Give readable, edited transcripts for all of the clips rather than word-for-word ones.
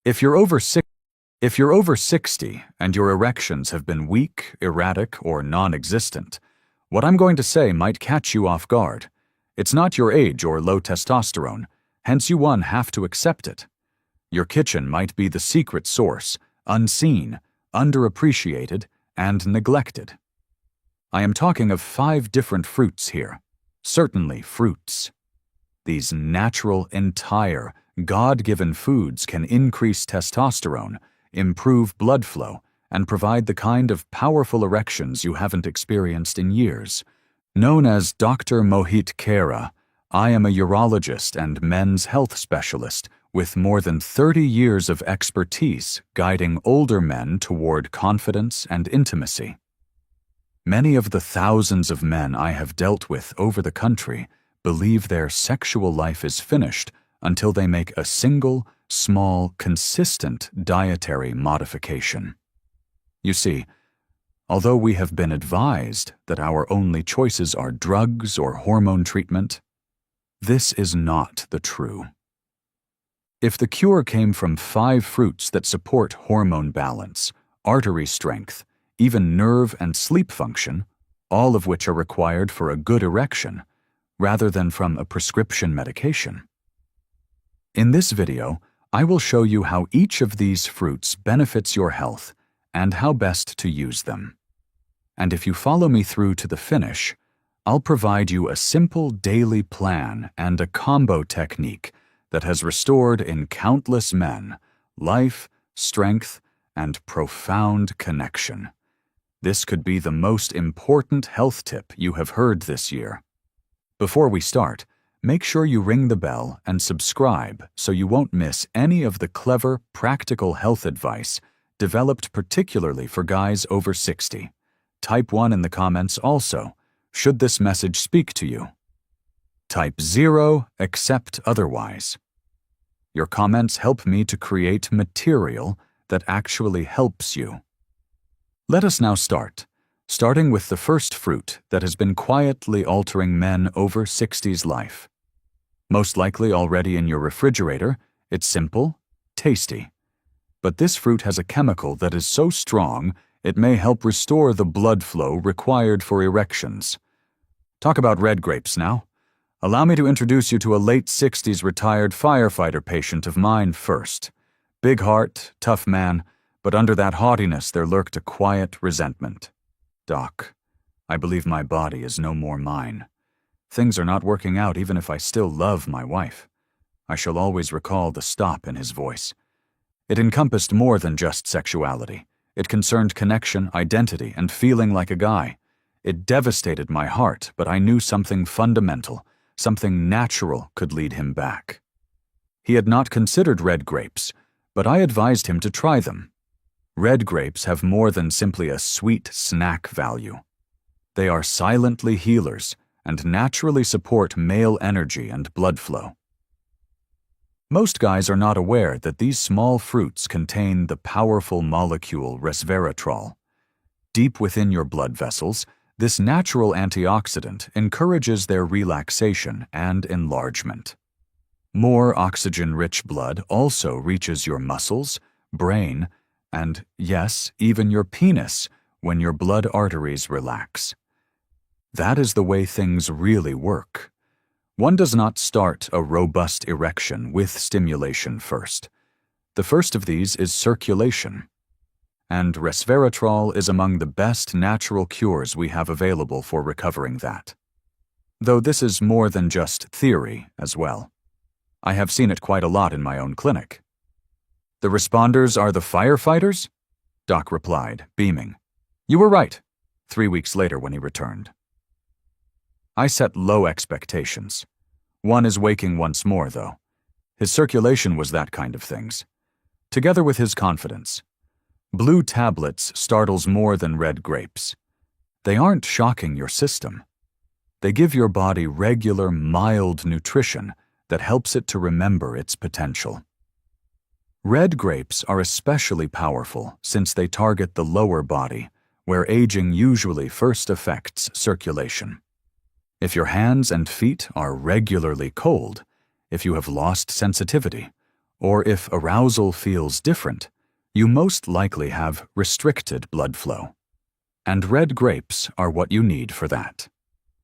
If you're over six, If you're over 60 and your erections have been weak, erratic, or non-existent, what I'm going to say might catch you off guard. It's not your age or low testosterone, hence you have to accept it. Your kitchen might be the secret source, unseen, underappreciated, and neglected. I am talking of 5 different fruits here. Certainly fruits. These natural, entire, God-given foods can increase testosterone, improve blood flow, and provide the kind of powerful erections you haven't experienced in years. Known as Dr. Mohit Khera, I am a urologist and men's health specialist with more than 30 years of expertise guiding older men toward confidence and intimacy. Many of the thousands of men I have dealt with over the country believe their sexual life is finished until they make a single, small, consistent dietary modification. You see, although we have been advised that our only choices are drugs or hormone treatment, this is not the true. If the cure came from 5 fruits that support hormone balance, artery strength, even nerve and sleep function, all of which are required for a good erection, rather than from a prescription medication. In this video, I will show you how each of these fruits benefits your health and how best to use them. And if you follow me through to the finish, I'll provide you a simple daily plan and a combo technique that has restored in countless men life, strength, and profound connection. This could be the most important health tip you have heard this year. Before we start, make sure you ring the bell and subscribe so you won't miss any of the clever, practical health advice developed particularly for guys over 60. Type 1 in the comments also, should this message speak to you. Type 0, accept otherwise. Your comments help me to create material that actually helps you. Let us now starting with the first fruit that has been quietly altering men over 60's life. Most likely already in your refrigerator, it's simple, tasty. But this fruit has a chemical that is so strong it may help restore the blood flow required for erections. Talk about red grapes now. Allow me to introduce you to a late 60s retired firefighter patient of mine first. Big heart, tough man, but under that haughtiness there lurked a quiet resentment. Doc, I believe my body is no more mine. Things are not working out even if I still love my wife. I shall always recall the stop in his voice. It encompassed more than just sexuality. It concerned connection, identity, and feeling like a guy. It devastated my heart, but I knew something fundamental, something natural could lead him back. He had not considered red grapes, but I advised him to try them. Red grapes have more than simply a sweet snack value. They are silently healers and naturally support male energy and blood flow. Most guys are not aware that these small fruits contain the powerful molecule resveratrol. Deep within your blood vessels, this natural antioxidant encourages their relaxation and enlargement. More oxygen-rich blood also reaches your muscles, brain, and, yes, even your penis when your blood arteries relax. That is the way things really work. One does not start a robust erection with stimulation first. The first of these is circulation. And resveratrol is among the best natural cures we have available for recovering that. Though this is more than just theory as well. I have seen it quite a lot in my own clinic. The responders are the firefighters? Doc replied, beaming. You were right, 3 weeks later when he returned. I set low expectations. One is waking once more, though. His circulation was that kind of things. Together with his confidence. Blue tablets startles more than red grapes. They aren't shocking your system. They give your body regular, mild nutrition that helps it to remember its potential. Red grapes are especially powerful since they target the lower body, where aging usually first affects circulation. If your hands and feet are regularly cold, if you have lost sensitivity, or if arousal feels different, you most likely have restricted blood flow. And red grapes are what you need for that.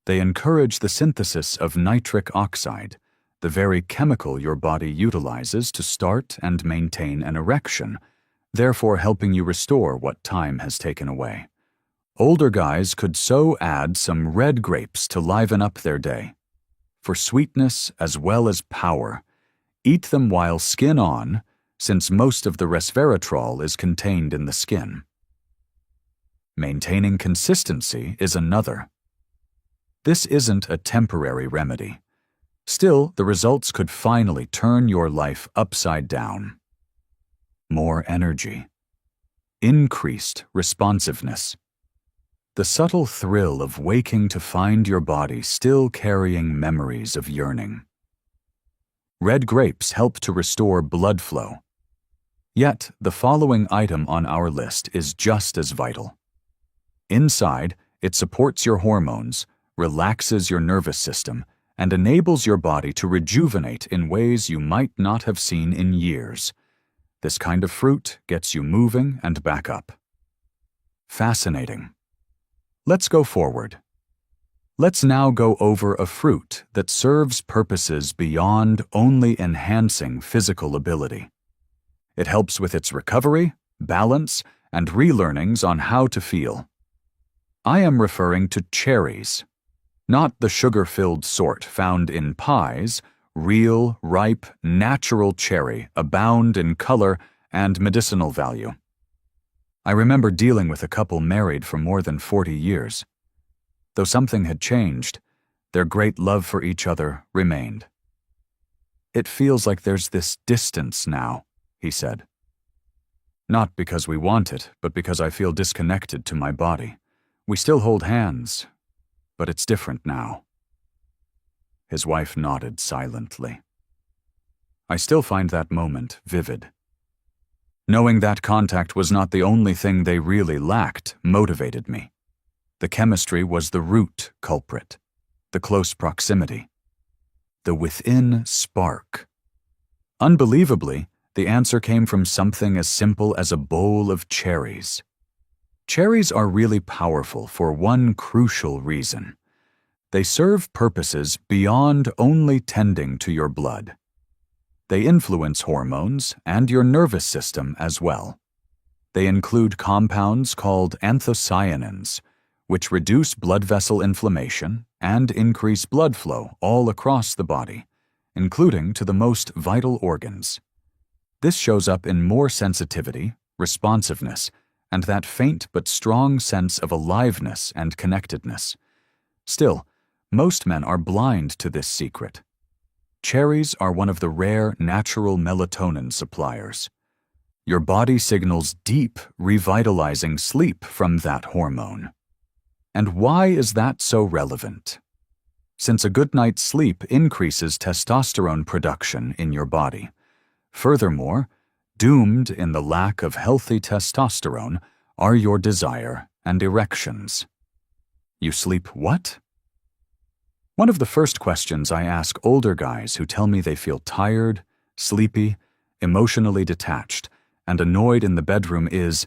They encourage the synthesis of nitric oxide, the very chemical your body utilizes to start and maintain an erection, therefore helping you restore what time has taken away. Older guys could so add some red grapes to liven up their day. For sweetness as well as power, eat them while skin on, since most of the resveratrol is contained in the skin. Maintaining consistency is another. This isn't a temporary remedy. Still, the results could finally turn your life upside down. More energy. Increased responsiveness. The subtle thrill of waking to find your body still carrying memories of yearning. Red grapes help to restore blood flow. Yet, the following item on our list is just as vital. Inside, it supports your hormones, relaxes your nervous system, and enables your body to rejuvenate in ways you might not have seen in years. This kind of fruit gets you moving and back up. Fascinating. Let's go forward. Let's now go over a fruit that serves purposes beyond only enhancing physical ability. It helps with its recovery, balance, and relearnings on how to feel. I am referring to cherries. Not the sugar-filled sort found in pies. Real, ripe, natural cherry abound in color and medicinal value. I remember dealing with a couple married for more than 40 years. Though something had changed, their great love for each other remained. "It feels like there's this distance now," he said. "Not because we want it, but because I feel disconnected to my body. We still hold hands, but it's different now." His wife nodded silently. I still find that moment vivid. Knowing that contact was not the only thing they really lacked motivated me. The chemistry was the root culprit, the close proximity, the within spark. Unbelievably, the answer came from something as simple as a bowl of cherries. Cherries are really powerful for one crucial reason. They serve purposes beyond only tending to your blood. They influence hormones and your nervous system as well. They include compounds called anthocyanins, which reduce blood vessel inflammation and increase blood flow all across the body, including to the most vital organs. This shows up in more sensitivity, responsiveness, and that faint but strong sense of aliveness and connectedness. Still, most men are blind to this secret. Cherries are one of the rare natural melatonin suppliers. Your body signals deep, revitalizing sleep from that hormone. And why is that so relevant? Since a good night's sleep increases testosterone production in your body. Furthermore, doomed in the lack of healthy testosterone are your desire and erections. You sleep what? One of the first questions I ask older guys who tell me they feel tired, sleepy, emotionally detached, and annoyed in the bedroom is,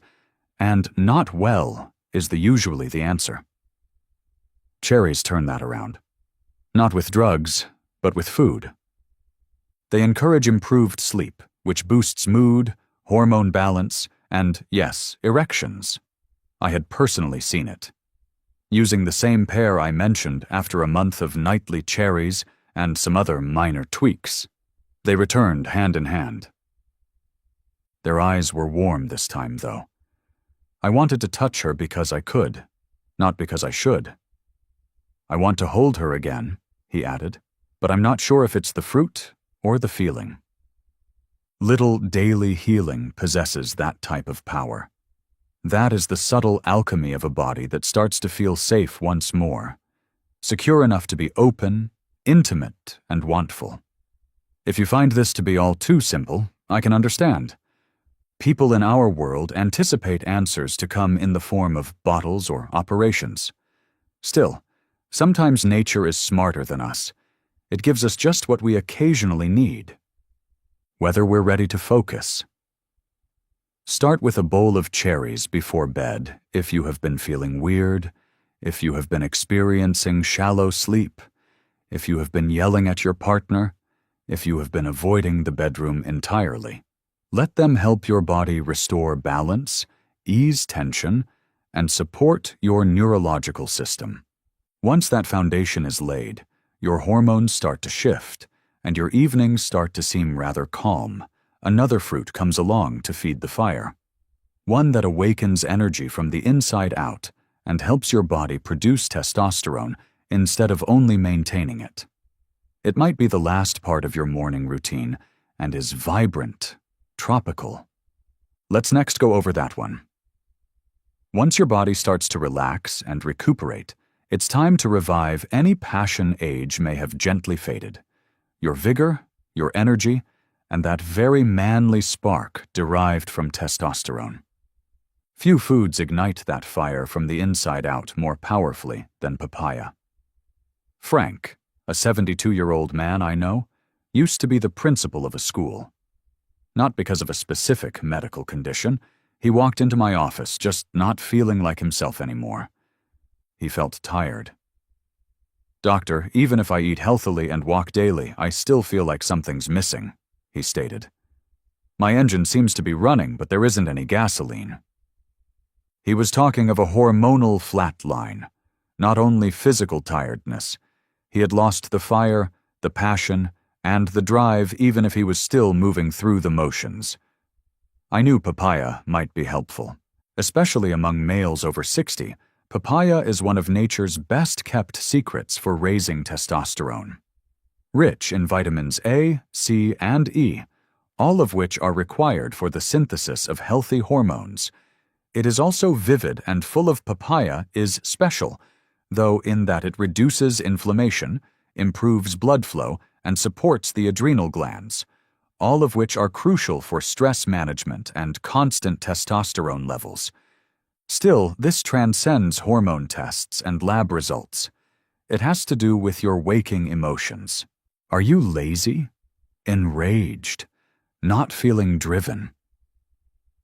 and not well, is usually the answer. Cherries turn that around. Not with drugs, but with food. They encourage improved sleep, which boosts mood, hormone balance, and, yes, erections. I had personally seen it. Using the same pair I mentioned after a month of nightly cherries and some other minor tweaks, they returned hand in hand. Their eyes were warm this time, though. I wanted to touch her because I could, not because I should. "I want to hold her again," he added, "but I'm not sure if it's the fruit or the feeling." Little daily healing possesses that type of power. That is the subtle alchemy of a body that starts to feel safe once more, secure enough to be open, intimate, and wantful. If you find this to be all too simple, I can understand. People in our world anticipate answers to come in the form of bottles or operations. Still, sometimes nature is smarter than us. It gives us just what we occasionally need. whether we're ready to focus. Start with a bowl of cherries before bed if you have been feeling weird, if you have been experiencing shallow sleep, if you have been yelling at your partner, if you have been avoiding the bedroom entirely. Let them help your body restore balance, ease tension, and support your neurological system. Once that foundation is laid, your hormones start to shift, and your evenings start to seem rather calm. Another fruit comes along to feed the fire. One that awakens energy from the inside out and helps your body produce testosterone instead of only maintaining it. It might be the last part of your morning routine and is vibrant, tropical. Let's next go over that one. Once your body starts to relax and recuperate, it's time to revive any passion age may have gently faded. Your vigor, your energy, and that very manly spark derived from testosterone. Few foods ignite that fire from the inside out more powerfully than papaya. Frank, a 72-year-old man I know, used to be the principal of a school. Not because of a specific medical condition, he walked into my office just not feeling like himself anymore. He felt tired. "Doctor, even if I eat healthily and walk daily, I still feel like something's missing," he stated. "My engine seems to be running, but there isn't any gasoline." He was talking of a hormonal flatline, not only physical tiredness. He had lost the fire, the passion, and the drive even if he was still moving through the motions. I knew papaya might be helpful. Especially among males over 60, papaya is one of nature's best-kept secrets for raising testosterone. Rich in vitamins A, C, and E, all of which are required for the synthesis of healthy hormones. It is also vivid and full of papaya is special, though in that it reduces inflammation, improves blood flow, and supports the adrenal glands, all of which are crucial for stress management and constant testosterone levels. Still, this transcends hormone tests and lab results. It has to do with your waking emotions. Are you lazy? Enraged? Not feeling driven?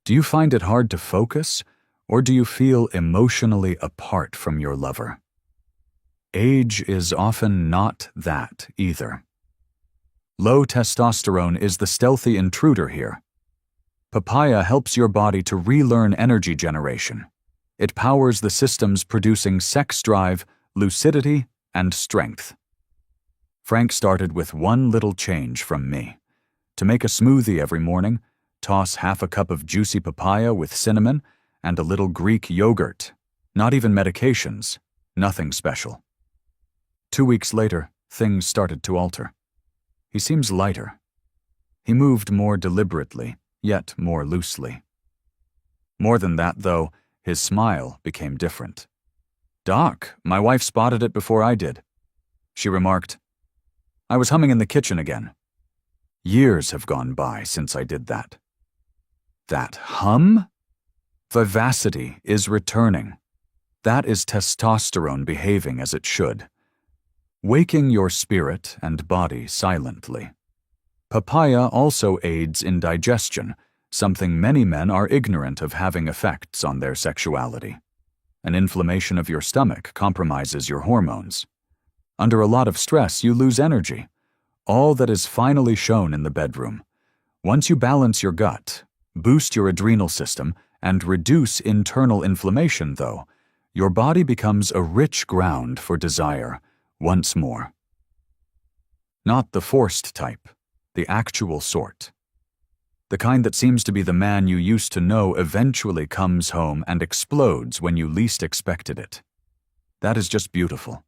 Do you find it hard to focus, or do you feel emotionally apart from your lover? Age is often not that either. Low testosterone is the stealthy intruder here. Papaya helps your body to relearn energy generation. It powers the systems producing sex drive, lucidity, and strength. Frank started with one little change from me. To make a smoothie every morning, toss half a cup of juicy papaya with cinnamon and a little Greek yogurt. Not even medications, nothing special. 2 weeks later, things started to alter. He seems lighter. He moved more deliberately, yet more loosely. More than that, though, his smile became different. "Doc, my wife spotted it before I did." She remarked, "I was humming in the kitchen again." Years have gone by since I did that. That hum? Vivacity is returning. That is testosterone behaving as it should. Waking your spirit and body silently. Papaya also aids in digestion, something many men are ignorant of having effects on their sexuality. An inflammation of your stomach compromises your hormones. Under a lot of stress, you lose energy. All that is finally shown in the bedroom. Once you balance your gut, boost your adrenal system, and reduce internal inflammation, though, your body becomes a rich ground for desire once more. Not the forced type, the actual sort. The kind that seems to be the man you used to know eventually comes home and explodes when you least expected it. That is just beautiful.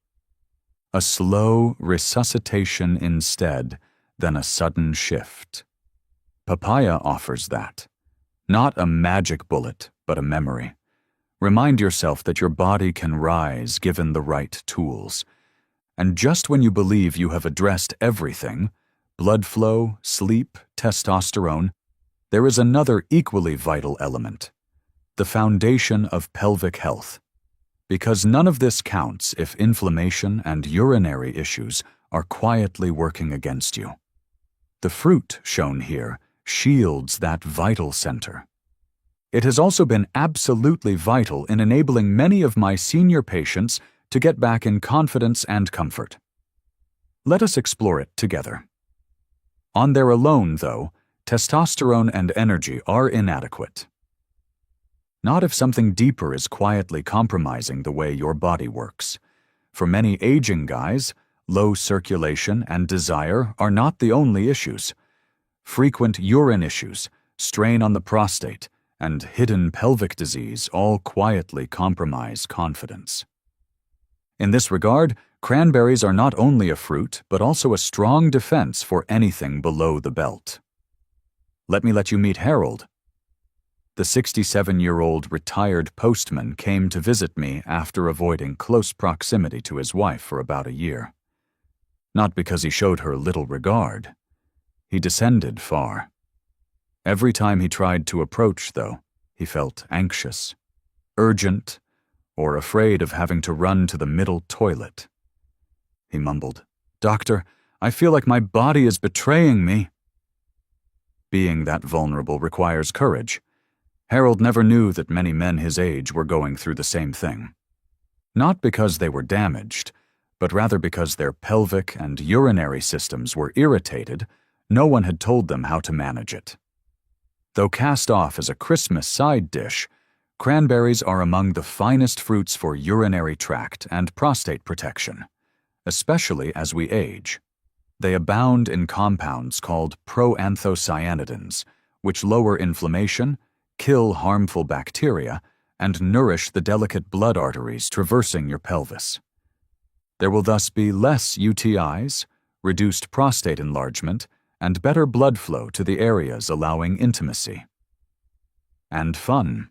A slow resuscitation instead than a sudden shift. Papaya offers that. Not a magic bullet, but a memory. Remind yourself that your body can rise given the right tools. And just when you believe you have addressed everything, blood flow, sleep, testosterone, there is another equally vital element, the foundation of pelvic health. Because none of this counts if inflammation and urinary issues are quietly working against you. The fruit shown here shields that vital center. It has also been absolutely vital in enabling many of my senior patients to get back in confidence and comfort. Let us explore it together. On their alone, though, testosterone and energy are inadequate. Not if something deeper is quietly compromising the way your body works. For many aging guys, low circulation and desire are not the only issues. Frequent urine issues, strain on the prostate, and hidden pelvic disease all quietly compromise confidence. In this regard, cranberries are not only a fruit, but also a strong defense for anything below the belt. Let you meet Harold. The 67-year-old retired postman came to visit me after avoiding close proximity to his wife for about a year. Not because he showed her little regard. He descended far. Every time he tried to approach, though, he felt anxious, urgent, or afraid of having to run to the middle toilet. He mumbled, "Doctor, I feel like my body is betraying me." Being that vulnerable requires courage. Harold never knew that many men his age were going through the same thing. Not because they were damaged, but rather because their pelvic and urinary systems were irritated. No one had told them how to manage it. Though cast off as a Christmas side dish, cranberries are among the finest fruits for urinary tract and prostate protection, especially as we age. They abound in compounds called proanthocyanidins, which lower inflammation, kill harmful bacteria, and nourish the delicate blood arteries traversing your pelvis. There will thus be less UTIs, reduced prostate enlargement, and better blood flow to the areas allowing intimacy. And fun.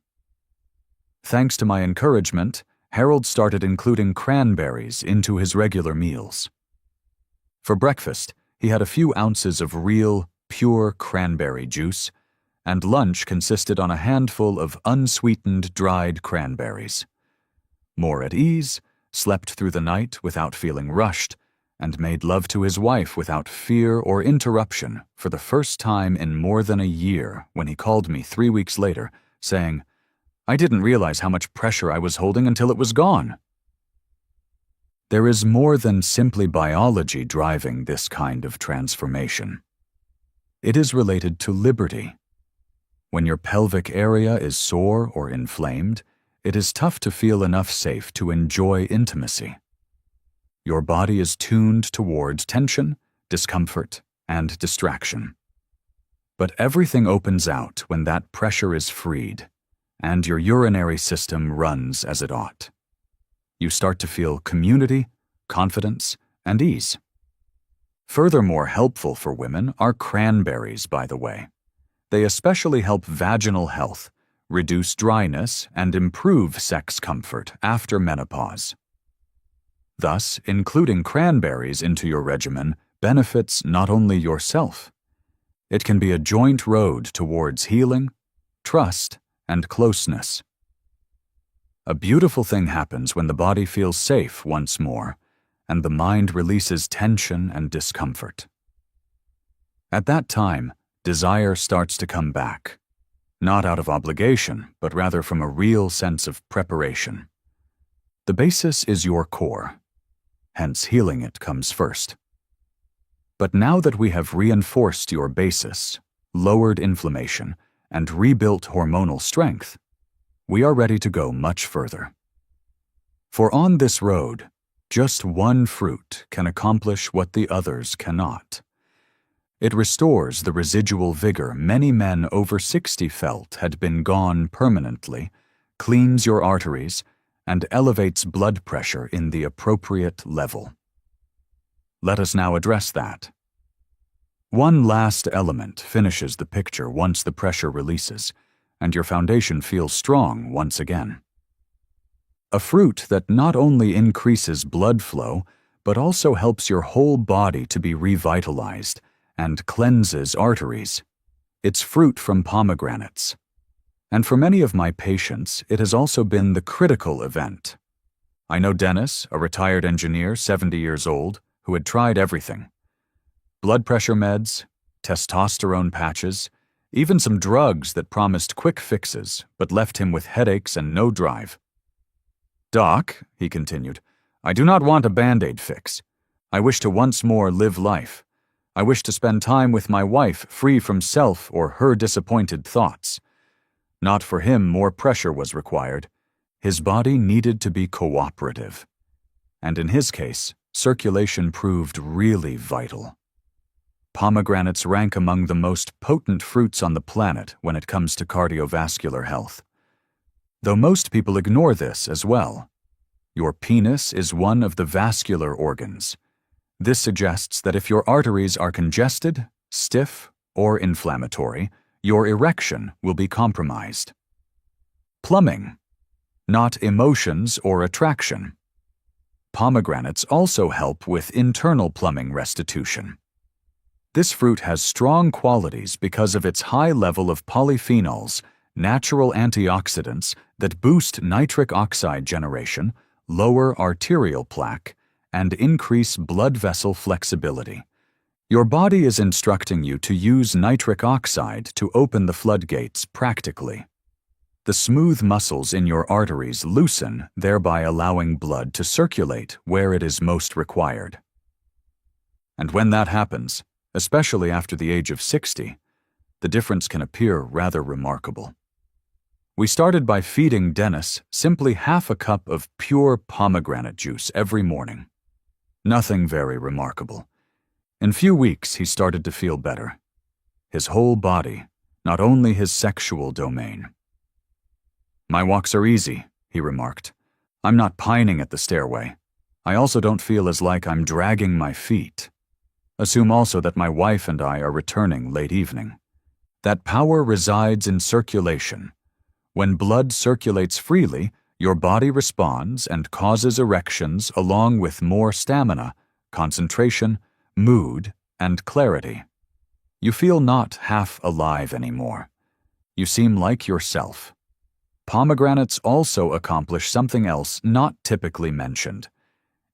Thanks to my encouragement, Harold started including cranberries into his regular meals. For breakfast, he had a few ounces of real, pure cranberry juice, and lunch consisted on a handful of unsweetened dried cranberries. More at ease, slept through the night without feeling rushed, and made love to his wife without fear or interruption for the first time in more than a year when he called me 3 weeks later, saying, "I didn't realize how much pressure I was holding until it was gone." There is more than simply biology driving this kind of transformation. It is related to liberty. When your pelvic area is sore or inflamed, it is tough to feel enough safe to enjoy intimacy. Your body is tuned toward tension, discomfort, and distraction. But everything opens out when that pressure is freed, and your urinary system runs as it ought. You start to feel community, confidence, and ease. Furthermore helpful for women are cranberries, by the way. They especially help vaginal health, reduce dryness, and improve sex comfort after menopause. Thus, including cranberries into your regimen benefits not only yourself. It can be a joint road towards healing, trust, and closeness. A beautiful thing happens when the body feels safe once more, and the mind releases tension and discomfort. At that time, desire starts to come back, not out of obligation, but rather from a real sense of preparation. The basis is your core. Hence healing it comes first. But now that we have reinforced your basis, lowered inflammation, and rebuilt hormonal strength, we are ready to go much further. For on this road, just one fruit can accomplish what the others cannot. It restores the residual vigor many men over 60 felt had been gone permanently, cleans your arteries, and elevates blood pressure in the appropriate level. Let us now address that. One last element finishes the picture once the pressure releases, and your foundation feels strong once again. A fruit that not only increases blood flow, but also helps your whole body to be revitalized and cleanses arteries. It's fruit from pomegranates. And for many of my patients, it has also been the critical event. I know Dennis, a retired engineer, 70 years old, who had tried everything. Blood pressure meds, testosterone patches, even some drugs that promised quick fixes but left him with headaches and no drive. "Doc," he continued, "I do not want a Band-Aid fix. I wish to once more live life. I wish to spend time with my wife free from self or her disappointed thoughts." Not for him more pressure was required. His body needed to be cooperative. And in his case, circulation proved really vital. Pomegranates rank among the most potent fruits on the planet when it comes to cardiovascular health. Though most people ignore this as well. Your penis is one of the vascular organs. This suggests that if your arteries are congested, stiff, or inflammatory, your erection will be compromised. Plumbing, not emotions or attraction. Pomegranates also help with internal plumbing restitution. This fruit has strong qualities because of its high level of polyphenols, natural antioxidants that boost nitric oxide generation, lower arterial plaque, and increase blood vessel flexibility. Your body is instructing you to use nitric oxide to open the floodgates practically. The smooth muscles in your arteries loosen, thereby allowing blood to circulate where it is most required. And when that happens, especially after the age of 60, the difference can appear rather remarkable. We started by feeding Dennis simply half a cup of pure pomegranate juice every morning. Nothing very remarkable. In few weeks, he started to feel better. His whole body, not only his sexual domain. "My walks are easy," he remarked. "I'm not pining at the stairway. I also don't feel as like I'm dragging my feet. Assume also that my wife and I are returning late evening. That power resides in circulation. When blood circulates freely, your body responds and causes erections along with more stamina, concentration, mood, and clarity. You feel not half alive anymore. You seem like yourself." Pomegranates also accomplish something else not typically mentioned.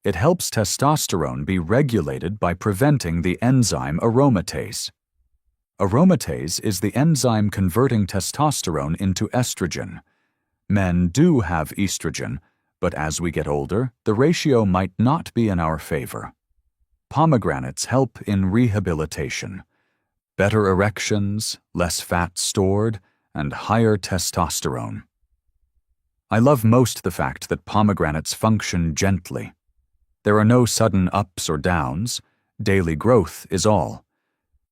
It helps testosterone be regulated by preventing the enzyme aromatase. Aromatase is the enzyme converting testosterone into estrogen. Men do have estrogen, but as we get older, the ratio might not be in our favor. Pomegranates help in rehabilitation. Better erections, less fat stored, and higher testosterone. I love most the fact that pomegranates function gently. There are no sudden ups or downs. Daily growth is all.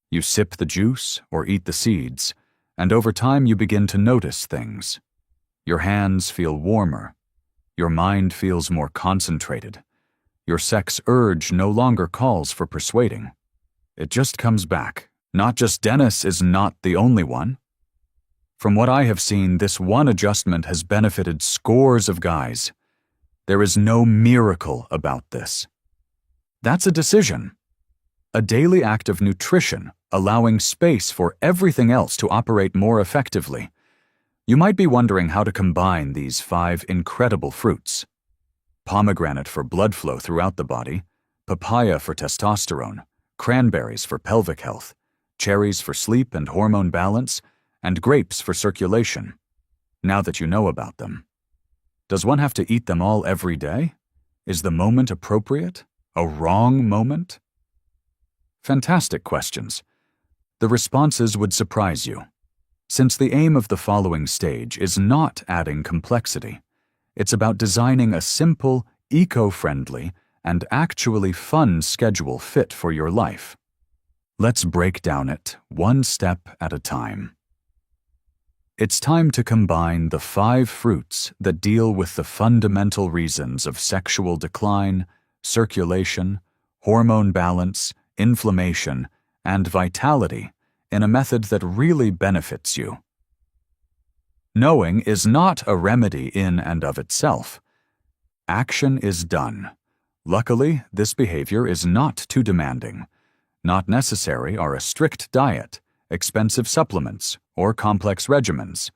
You sip the juice or eat the seeds, and over time you begin to notice things. Your hands feel warmer. Your mind feels more concentrated. Your sex urge no longer calls for persuading. It just comes back. Not just Dennis is not the only one. From what I have seen, this one adjustment has benefited scores of guys. There is no miracle about this. That's a decision. A daily act of nutrition, allowing space for everything else to operate more effectively. You might be wondering how to combine these 5 incredible fruits. Pomegranate for blood flow throughout the body, papaya for testosterone, cranberries for pelvic health, cherries for sleep and hormone balance, and grapes for circulation. Now that you know about them. Does one have to eat them all every day? Is the moment appropriate? A wrong moment? Fantastic questions. The responses would surprise you. Since the aim of the following stage is not adding complexity, it's about designing a simple, eco-friendly, and actually fun schedule fit for your life. Let's break down it one step at a time. It's time to combine the 5 fruits that deal with the fundamental reasons of sexual decline, circulation, hormone balance, inflammation, and vitality in a method that really benefits you. Knowing is not a remedy in and of itself. Action is done. Luckily, this behavior is not too demanding. Not necessary are a strict diet, expensive supplements, or complex regimens.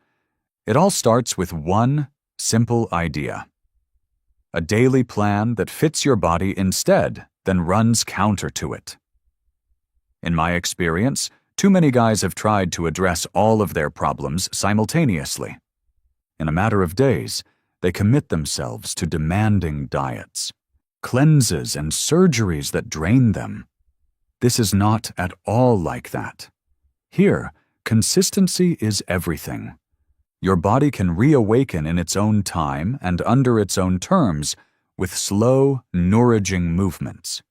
It all starts with one simple idea. A daily plan that fits your body instead, then runs counter to it. In my experience, Too many guys have tried to address all of their problems simultaneously. In a matter of days, they commit themselves to demanding diets, cleanses, and surgeries that drain them. This is not at all like that. Here, consistency is everything. Your body can reawaken in its own time and under its own terms with slow, nourishing movements.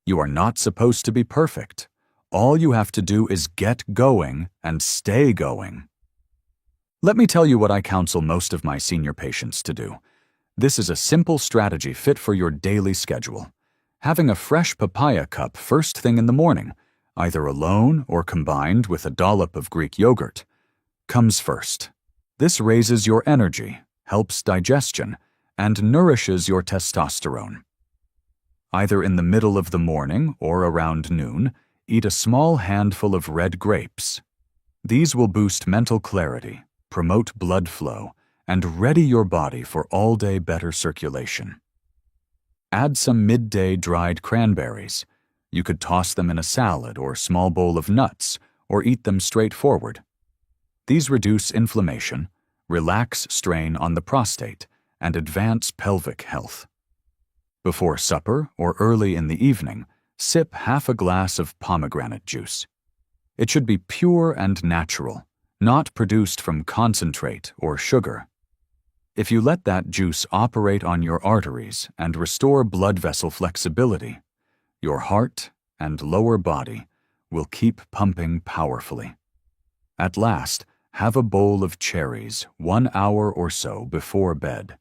You are not supposed to be perfect. All you have to do is get going and stay going. Let me tell you what I counsel most of my senior patients to do. This is a simple strategy fit for your daily schedule. Having a fresh papaya cup first thing in the morning, either alone or combined with a dollop of Greek yogurt, comes first. This raises your energy, helps digestion, and nourishes your testosterone. Either in the middle of the morning or around noon, eat a small handful of red grapes. These will boost mental clarity, promote blood flow, and ready your body for all-day better circulation. Add some midday dried cranberries. You could toss them in a salad or small bowl of nuts, or eat them straight forward. These reduce inflammation, relax strain on the prostate, and advance pelvic health. Before supper or early in the evening, sip half a glass of pomegranate juice. It should be pure and natural, not produced from concentrate or sugar. If you let that juice operate on your arteries and restore blood vessel flexibility, your heart and lower body will keep pumping powerfully. At last, have a bowl of cherries 1 hour or so before bed.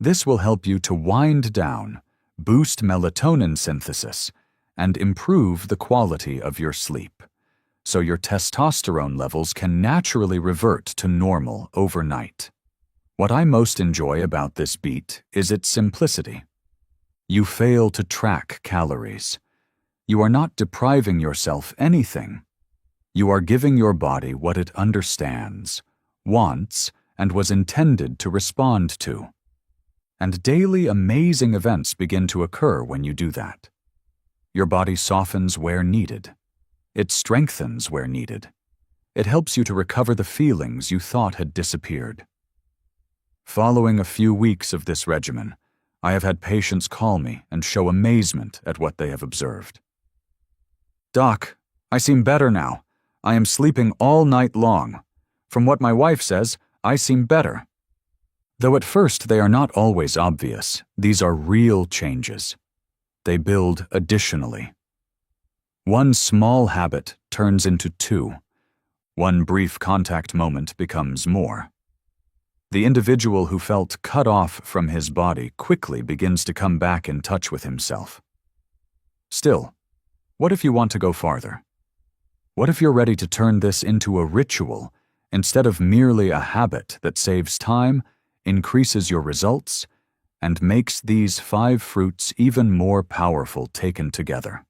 This will help you to wind down, boost melatonin synthesis, and improve the quality of your sleep, so your testosterone levels can naturally revert to normal overnight. What I most enjoy about this beat is its simplicity. You fail to track calories. You are not depriving yourself anything. You are giving your body what it understands, wants, and was intended to respond to. And daily amazing events begin to occur when you do that. Your body softens where needed. It strengthens where needed. It helps you to recover the feelings you thought had disappeared. Following a few weeks of this regimen, I have had patients call me and show amazement at what they have observed. "Doc, I seem better now. I am sleeping all night long. From what my wife says, I seem better." Though at first they are not always obvious, these are real changes. They build additionally. One small habit turns into 2. One brief contact moment becomes more. The individual who felt cut off from his body quickly begins to come back in touch with himself. Still, what if you want to go farther? What if you're ready to turn this into a ritual instead of merely a habit that saves time, increases your results, and makes these 5 fruits even more powerful taken together?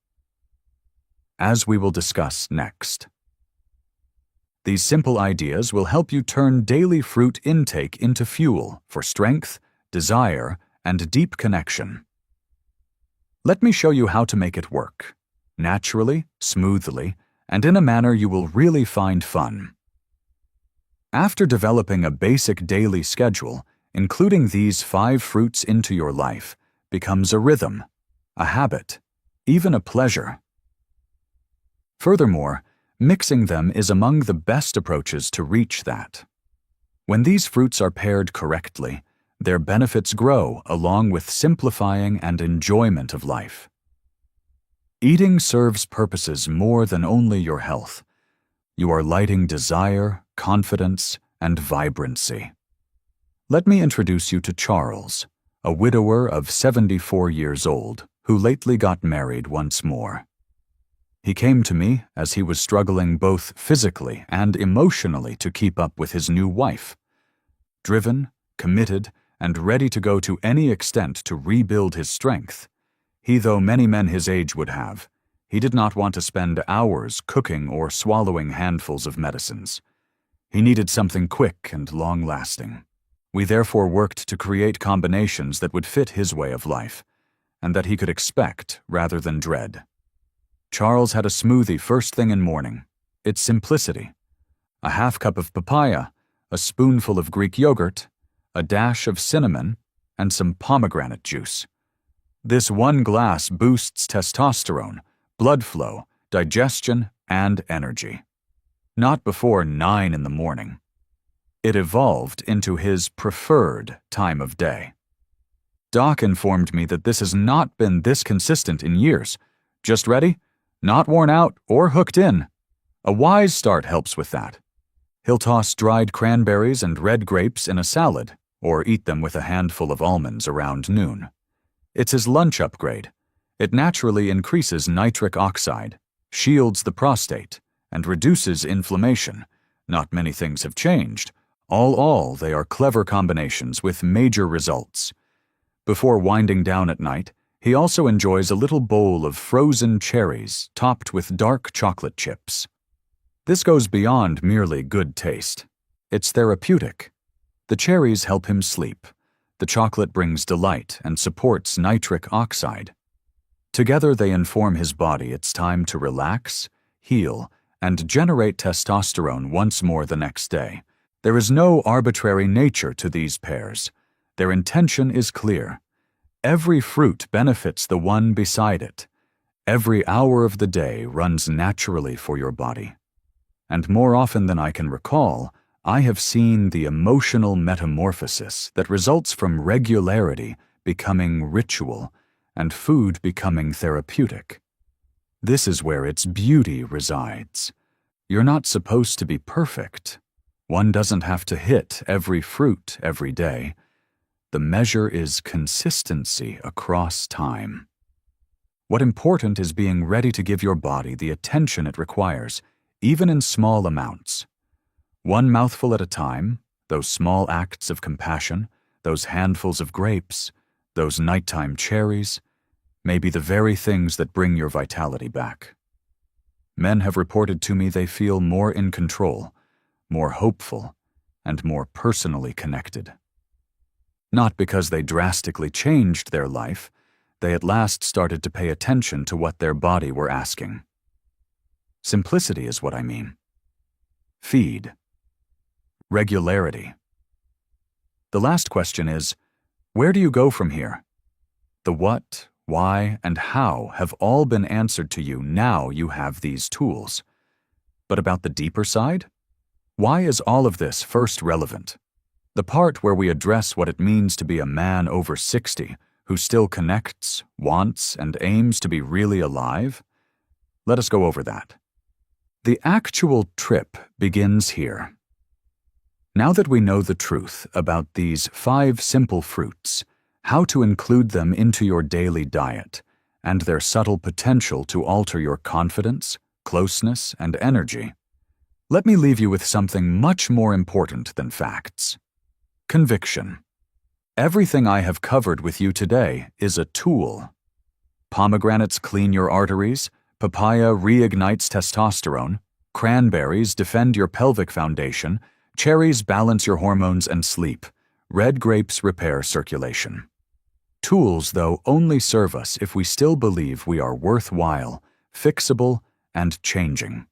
As we will discuss next. These simple ideas will help you turn daily fruit intake into fuel for strength, desire, and deep connection. Let me show you how to make it work, naturally, smoothly, and in a manner you will really find fun. After developing a basic daily schedule, including these 5 fruits into your life becomes a rhythm, a habit, even a pleasure. Furthermore, mixing them is among the best approaches to reach that. When these fruits are paired correctly, their benefits grow along with simplifying and enjoyment of life. Eating serves purposes more than only your health. You are lighting desire, confidence, and vibrancy. Let me introduce you to Charles, a widower of 74 years old, who lately got married once more. He came to me as he was struggling both physically and emotionally to keep up with his new wife. Driven, committed, and ready to go to any extent to rebuild his strength, though many men his age would have, he did not want to spend hours cooking or swallowing handfuls of medicines. He needed something quick and long-lasting. We therefore worked to create combinations that would fit his way of life, and that he could expect rather than dread. Charles had a smoothie first thing in morning, It's simplicity. A half cup of papaya, a spoonful of Greek yogurt, a dash of cinnamon, and some pomegranate juice. This one glass boosts testosterone, blood flow, digestion, and energy. Not before 9 in the morning. It evolved into his preferred time of day. Doc informed me that this has not been this consistent in years. Just ready? Not worn out or hooked in. A wise start helps with that. He'll toss dried cranberries and red grapes in a salad, or eat them with a handful of almonds around noon. It's his lunch upgrade. It naturally increases nitric oxide, shields the prostate, and reduces inflammation. Not many things have changed. All, they are clever combinations with major results. Before winding down at night, he also enjoys a little bowl of frozen cherries topped with dark chocolate chips. This goes beyond merely good taste. It's therapeutic. The cherries help him sleep. The chocolate brings delight and supports nitric oxide. Together they inform his body it's time to relax, heal, and generate testosterone once more the next day. There is no arbitrary nature to these pairs. Their intention is clear. Every fruit benefits the one beside it. Every hour of the day runs naturally for your body. And more often than I can recall, I have seen the emotional metamorphosis that results from regularity becoming ritual and food becoming therapeutic. This is where its beauty resides. You're not supposed to be perfect. One doesn't have to hit every fruit every day. The measure is consistency across time. What's important is being ready to give your body the attention it requires, even in small amounts. One mouthful at a time, those small acts of compassion, those handfuls of grapes, those nighttime cherries, may be the very things that bring your vitality back. Men have reported to me they feel more in control, more hopeful, and more personally connected. Not because they drastically changed their life, they at last started to pay attention to what their body were asking. Simplicity is what I mean. Feed. Regularity. The last question is, where do you go from here? The what, why, and how have all been answered to you now you have these tools. But about the deeper side? Why is all of this first relevant? The part where we address what it means to be a man over 60 who still connects, wants, and aims to be really alive? Let us go over that. The actual trip begins here. Now that we know the truth about these 5 simple fruits, how to include them into your daily diet, and their subtle potential to alter your confidence, closeness, and energy, let me leave you with something much more important than facts. Conviction. Everything I have covered with you today is a tool. Pomegranates clean your arteries, papaya reignites testosterone, cranberries defend your pelvic foundation, cherries balance your hormones and sleep, red grapes repair circulation. Tools, though, only serve us if we still believe we are worthwhile, fixable, and changing.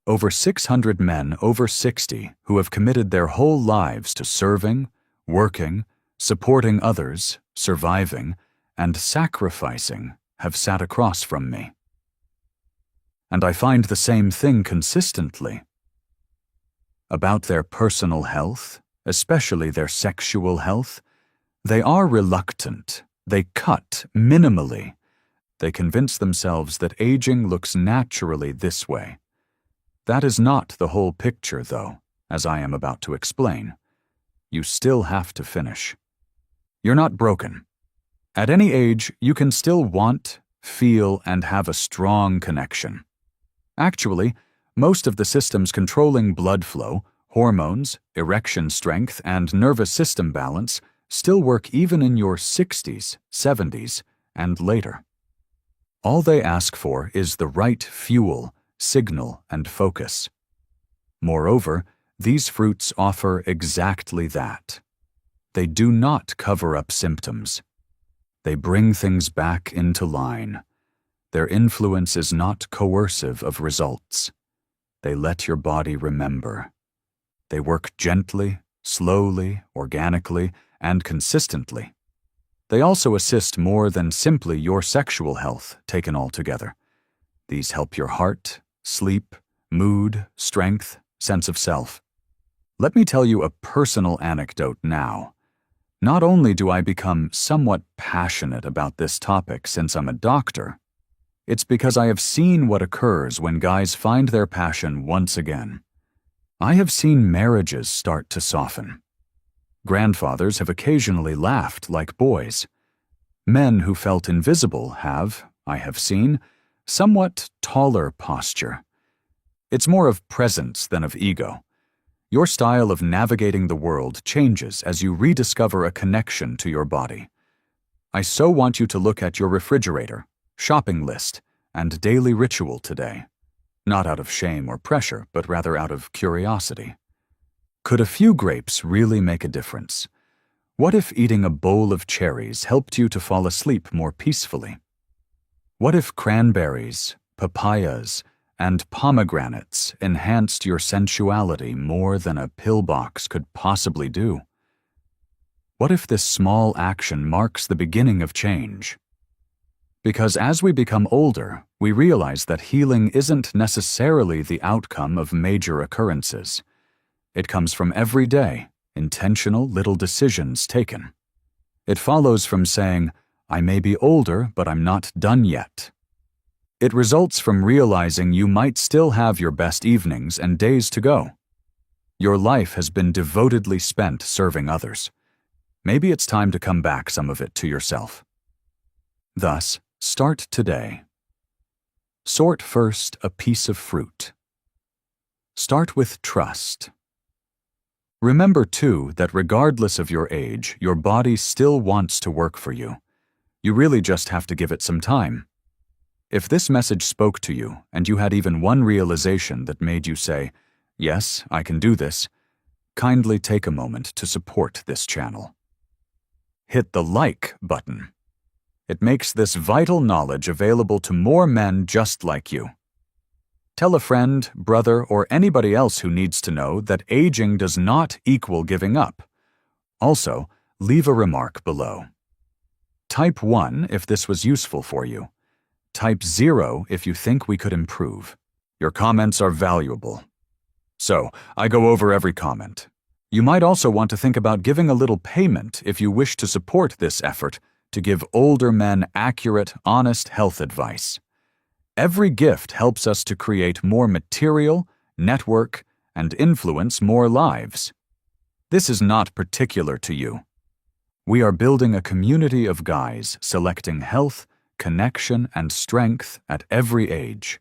Over 600 men over 60 who have committed their whole lives to serving, working, supporting others, surviving, and sacrificing have sat across from me. And I find the same thing consistently. About their personal health, especially their sexual health, they are reluctant. They cut minimally. They convince themselves that aging looks naturally this way. That is not the whole picture, though, as I am about to explain. You still have to finish. You're not broken. At any age, you can still want, feel, and have a strong connection. Actually, most of the systems controlling blood flow, hormones, erection strength, and nervous system balance still work even in your 60s, 70s, and later. All they ask for is the right fuel, signal, and focus. Moreover, these fruits offer exactly that. They do not cover up symptoms. They bring things back into line. Their influence is not coercive of results. They let your body remember. They work gently, slowly, organically, and consistently. They also assist more than simply your sexual health taken all together. These help your heart, sleep, mood, strength, sense of self. Let me tell you a personal anecdote now. Not only do I become somewhat passionate about this topic since I'm a doctor, it's because I have seen what occurs when guys find their passion once again. I have seen marriages start to soften. Grandfathers have occasionally laughed like boys. Men who felt invisible have, I have seen, somewhat taller posture. It's more of presence than of ego. Your style of navigating the world changes as you rediscover a connection to your body. I so want you to look at your refrigerator, shopping list, and daily ritual today. Not out of shame or pressure, but rather out of curiosity. Could a few grapes really make a difference? What if eating a bowl of cherries helped you to fall asleep more peacefully? What if cranberries, papayas, and pomegranates enhanced your sensuality more than a pill box could possibly do? What if this small action marks the beginning of change? Because as we become older, we realize that healing isn't necessarily the outcome of major occurrences. It comes from everyday, intentional little decisions taken. It follows from saying, I may be older, but I'm not done yet. It results from realizing you might still have your best evenings and days to go. Your life has been devotedly spent serving others. Maybe it's time to come back some of it to yourself. Thus, start today. Sort first a piece of fruit. Start with trust. Remember, too, that regardless of your age, your body still wants to work for you. You really just have to give it some time. If this message spoke to you, and you had even one realization that made you say, yes, I can do this, kindly take a moment to support this channel. Hit the like button. It makes this vital knowledge available to more men just like you. Tell a friend, brother, or anybody else who needs to know that aging does not equal giving up. Also, leave a remark below. Type 1 if this was useful for you. Type 0 if you think we could improve. Your comments are valuable. So, I go over every comment. You might also want to think about giving a little payment if you wish to support this effort to give older men accurate, honest health advice. Every gift helps us to create more material, network, and influence more lives. This is not particular to you. We are building a community of guys selecting health, connection, and strength at every age.